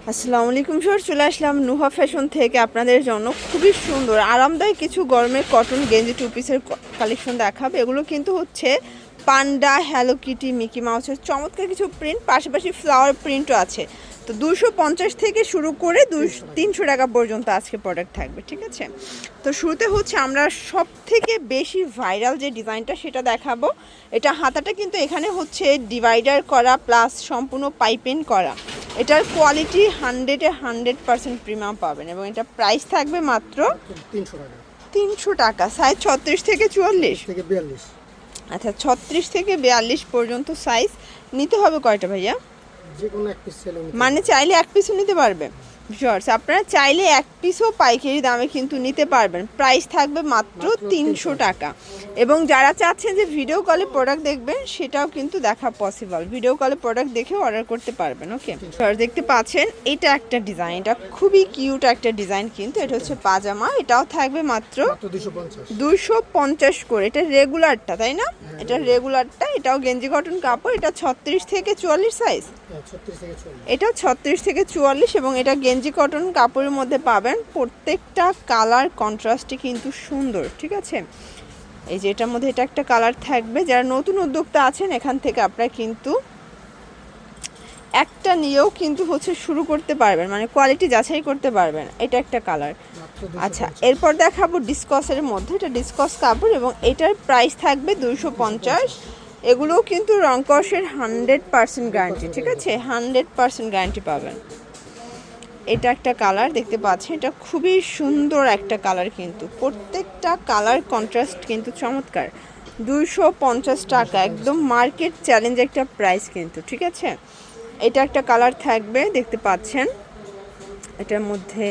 আসসালামু আলাইকুম স্যার, চলে আসলাম নুহা ফ্যাশন থেকে আপনাদের জন্য খুবই সুন্দর আরামদায়ক কিছু গরমের কটন গেঞ্জি টু পিসের কালেকশন দেখাবে। এগুলো কিন্তু হচ্ছে পান্ডা, হ্যালো কিটি, মিকি মাউসের চমৎকার কিছু প্রিন্ট, পাশাপাশি ফ্লাওয়ার প্রিন্টও আছে। তো 250 থেকে শুরু করে 300 টাকা পর্যন্ত আজকে প্রোডাক্ট থাকবে, ঠিক আছে। তো শুরুতে হচ্ছে আমরা সব থেকে বেশি ভাইরাল যে ডিজাইনটা সেটা দেখাবো। এটা হাতাটা কিন্তু এখানে হচ্ছে ডিভাইডার করা প্লাস সম্পূর্ণ পাইপিং করা। এটার কোয়ালিটি 100% প্রিমিয়াম পাবেন এবং এটা প্রাইস থাকবে মাত্র 300 টাকা। সাইজ 36 থেকে 44 থেকে 42। আচ্ছা, 36 থেকে 42 পর্যন্ত সাইজ। নিতে হবে কয়টা ভাইয়া? যে কোনো এক পিস সেল মানে চাইলে এক পিসও নিতে পারবে। ভিউয়ার্স, আপনারা চাইলে এক পিসও পাইকারি দামে কিন্তু নিতে পারবেন। প্রাইস থাকবে মাত্র 300 টাকা। এবং যারা চাচ্ছেন যে ভিডিও কলে প্রোডাক্ট দেখবেন সেটাও কিন্তু দেখা পসিবল, ভিডিও কলে প্রোডাক্ট দেখে অর্ডার করতে পারবেন। ওকে ভিউয়ার্স, দেখতে পাচ্ছেন এটা একটা ডিজাইন, এটা খুবই কিউট একটা ডিজাইন কিন্তু। এটা হচ্ছে পাজামা, এটাও থাকবে মাত্র 250 করে। এটা রেগুলারটা, তাই না? এটা রেগুলারটা, এটাও গেঞ্জি কটন কাপড়। এটা 36 থেকে 44 সাইজ। এটা 36 থেকে 44 এবং এটা গেঞ্জি কটন কাপড়ের মধ্যে পাবেন। প্রত্যেকটা কালার কন্ট্রাস্টই কিন্তু সুন্দর, ঠিক আছে। এই যে এটার মধ্যে এটা একটা কালার থাকবে। যারা নতুন উদ্যোক্তা আছেন এখান থেকে আপনারা কিন্তু একটা নিয়েও কিন্তু হচ্ছে শুরু করতে পারবেন, মানে কোয়ালিটি যাচাই করতে পারবেন। এটা একটা কালার। আচ্ছা, এরপর দেখাবো ডিসকসের মধ্যে। এটা ডিসকস কাপড় এবং এটার প্রাইস থাকবে 250। এগুলোও কিন্তু রংকসের 100% গ্যারান্টি, ঠিক আছে। 100% গ্যারান্টি পাবেন। এটা একটা কালার দেখতে পাচ্ছেন, এটা খুবই সুন্দর একটা কালার কিন্তু। প্রত্যেকটা কালার কন্ট্রাস্ট কিন্তু চমৎকার। 250 টাকা, একদম মার্কেট চ্যালেঞ্জ একটা প্রাইস কিন্তু, ঠিক আছে। এটা একটা কালার থাকবে দেখতে পাচ্ছেন এটার মধ্যে।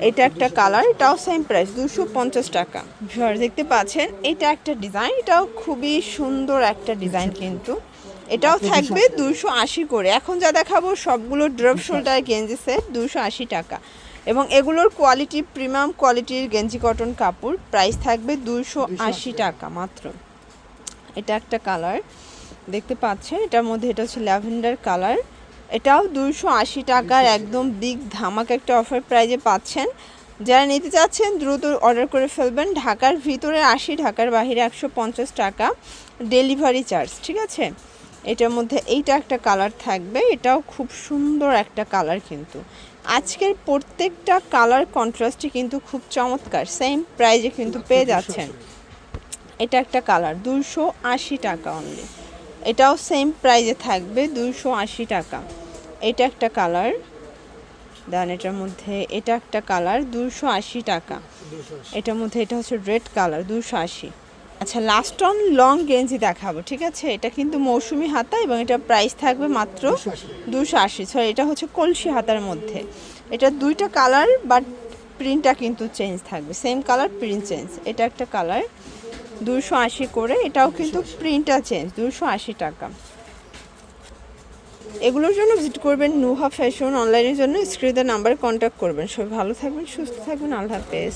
এটা একটা কালার, এটাও সেম প্রাইস 250 টাকা। দেখতে পাচ্ছেন এটা একটা ডিজাইন, এটাও খুবই সুন্দর একটা ডিজাইন কিন্তু। এটাও থাকবে 280 করে। এখন যা দেখাবো সবগুলো ড্রপ শোল্ডার গেঞ্জি সেট 280 টাকা এবং এগুলোর কোয়ালিটি প্রিমিয়াম কোয়ালিটির গেঞ্জি কটন কাপড়। প্রাইস থাকবে 280 টাকা মাত্র। এটা একটা কালার দেখতে পাচ্ছেন, এটার মধ্যে এটা হচ্ছে ল্যাভেন্ডার কালার। এটাও 280 টাকার একদম বিগ ধামাকা একটা অফার প্রাইজে পাচ্ছেন। যারা নিতে চাচ্ছেন দ্রুত অর্ডার করে ফেলবেন। ঢাকার ভিতরে 80, ঢাকার বাইরে 150 টাকা ডেলিভারি চার্জ, ঠিক আছে। এটার মধ্যে এইটা একটা কালার থাকবে, এটাও খুব সুন্দর একটা কালার কিন্তু। আজকের প্রত্যেকটা কালার কন্ট্রাস্টই কিন্তু খুব চমৎকার, সেম প্রাইজে কিন্তু পেয়ে যাচ্ছেন। এটা একটা কালার 280 টাকা অনলি। এটাও সেম প্রাইজে থাকবে 280 টাকা। এটা একটা কালার দেন, এটার মধ্যে এটা একটা কালার 280 টাকা। এটার মধ্যে এটা হচ্ছে রেড কালার 280। আচ্ছা, লাস্ট অন লং গেঞ্জি দেখাবো, ঠিক আছে। এটা কিন্তু মৌসুমি হাতা এবং এটা প্রাইস থাকবে মাত্র 280। সরি, এটা হচ্ছে কলসি হাতার মধ্যে। এটা দুইটা কালার বাট প্রিন্টটা কিন্তু চেঞ্জ থাকবে, সেম কালার প্রিন্ট চেঞ্জ। এটা একটা কালার 280 করে, এটাও কিন্তু প্রিন্টটা চেঞ্জ 280 টাকা। এগুলোর জন্য ভিজিট করবেন নুহা ফ্যাশন। অনলাইনের জন্য স্ক্রিনের নাম্বারে কন্ট্যাক্ট করবেন। সবাই ভালো থাকবেন, সুস্থ থাকবেন, আল্লাহ হাফেজ।